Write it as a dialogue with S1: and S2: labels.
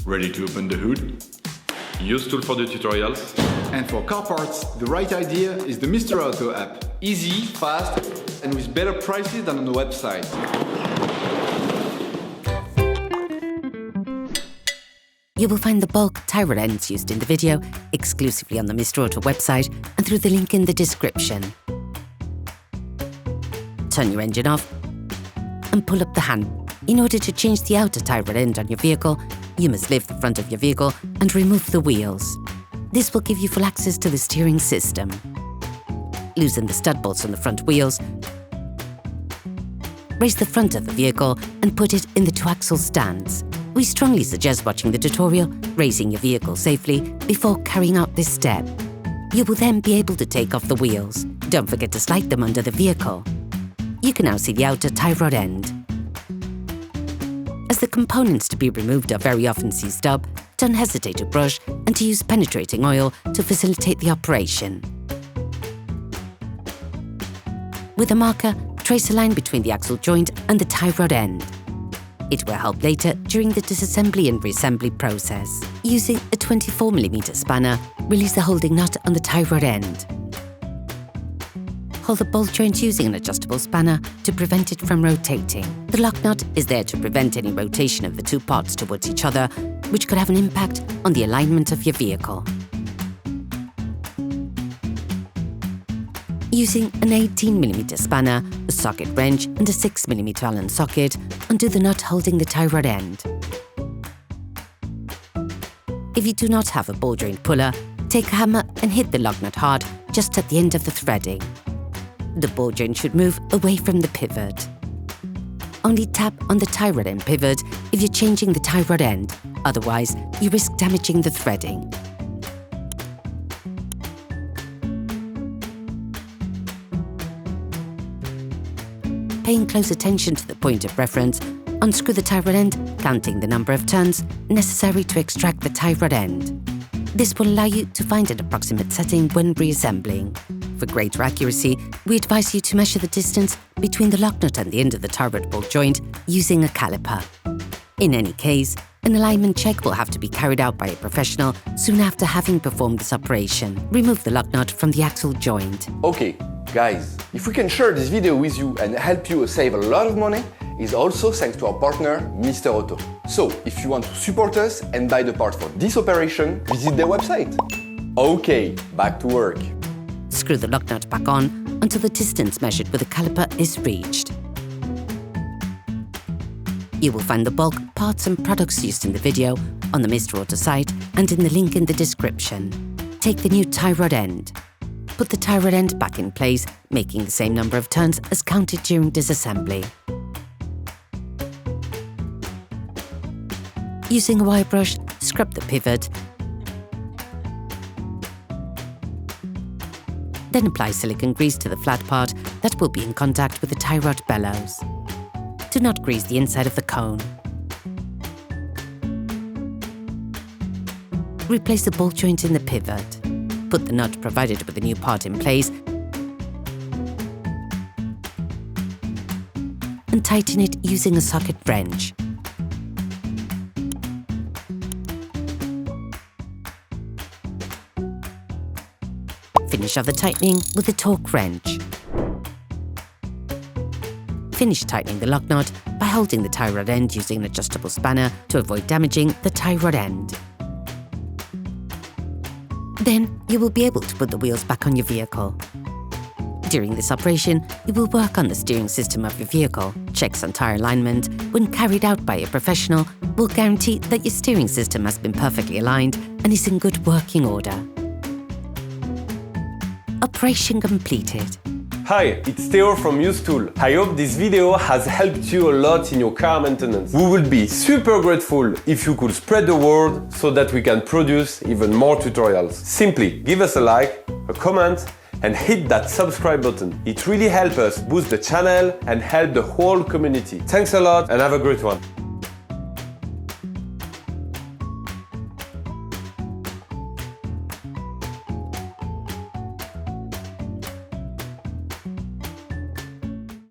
S1: Ready to open the hood? UseTool for the tutorials.
S2: And for car parts, the right idea is the Mr. Auto app. Easy, fast, and with better prices than on the website.
S3: You will find the bulk tie rod ends used in the video exclusively on the Mr. Auto website and through the link in the description. Turn your engine off and pull up the hand. In order to change the outer tie rod end on your vehicle, you must lift the front of your vehicle and remove the wheels. This will give you full access to the steering system. Loosen the stud bolts on the front wheels. Raise the front of the vehicle and put it in the two-axle stands. We strongly suggest watching the tutorial, raising your vehicle safely, before carrying out this step. You will then be able to take off the wheels. Don't forget to slide them under the vehicle. You can now see the outer tie rod end. As the components to be removed are very often seized up, don't hesitate to brush and to use penetrating oil to facilitate the operation. With a marker, trace a line between the axle joint and the tie rod end. It will help later during the disassembly and reassembly process. Using a 24mm spanner, release the holding nut on the tie rod end. Hold the bolt joint using an adjustable spanner to prevent it from rotating. The lock nut is there to prevent any rotation of the two parts towards each other, which could have an impact on the alignment of your vehicle. Using an 18mm spanner, a socket wrench and a 6mm Allen socket, undo the nut holding the tie rod end. If you do not have a ball joint puller, take a hammer and hit the lock nut hard just at the end of the threading. The ball joint should move away from the pivot. Only tap on the tie rod end pivot if you're changing the tie rod end, otherwise you risk damaging the threading. Paying close attention to the point of reference, unscrew the tie rod end, counting the number of turns necessary to extract the tie rod end. This will allow you to find an approximate setting when reassembling. For greater accuracy, we advise you to measure the distance between the lock nut and the end of the tie rod bolt joint using a caliper. In any case, an alignment check will have to be carried out by a professional soon after having performed this operation. Remove the lock nut from the axle joint.
S4: Okay, guys, if we can share this video with you and help you save a lot of money, is also thanks to our partner, Mr. Auto. So, if you want to support us and buy the part for this operation, visit their website. Okay, back to work.
S3: Screw the lock nut back on until the distance measured with a caliper is reached. You will find the bulk, parts and products used in the video on the Mr. Auto site and in the link in the description. Take the new tie rod end. Put the tie rod end back in place, making the same number of turns as counted during disassembly. Using a wire brush, scrub the pivot. Then apply silicone grease to the flat part that will be in contact with the tie rod bellows. Do not grease the inside of the cone. Replace the bolt joint in the pivot. Put the nut provided with the new part in place and tighten it using a socket wrench. Finish off the tightening with a torque wrench. Finish tightening the lock nut by holding the tie rod end using an adjustable spanner to avoid damaging the tie rod end. Then you will be able to put the wheels back on your vehicle. During this operation, you will work on the steering system of your vehicle. Checks on tire alignment, when carried out by a professional, will guarantee that your steering system has been perfectly aligned and is in good working order. Operation completed.
S5: Hi, it's Theo from UseTool. I hope this video has helped you a lot in your car maintenance. We would be super grateful if you could spread the word so that we can produce even more tutorials. Simply give us a like, a comment, and hit that subscribe button. It really helps us boost the channel and help the whole community. Thanks a lot and have a great one.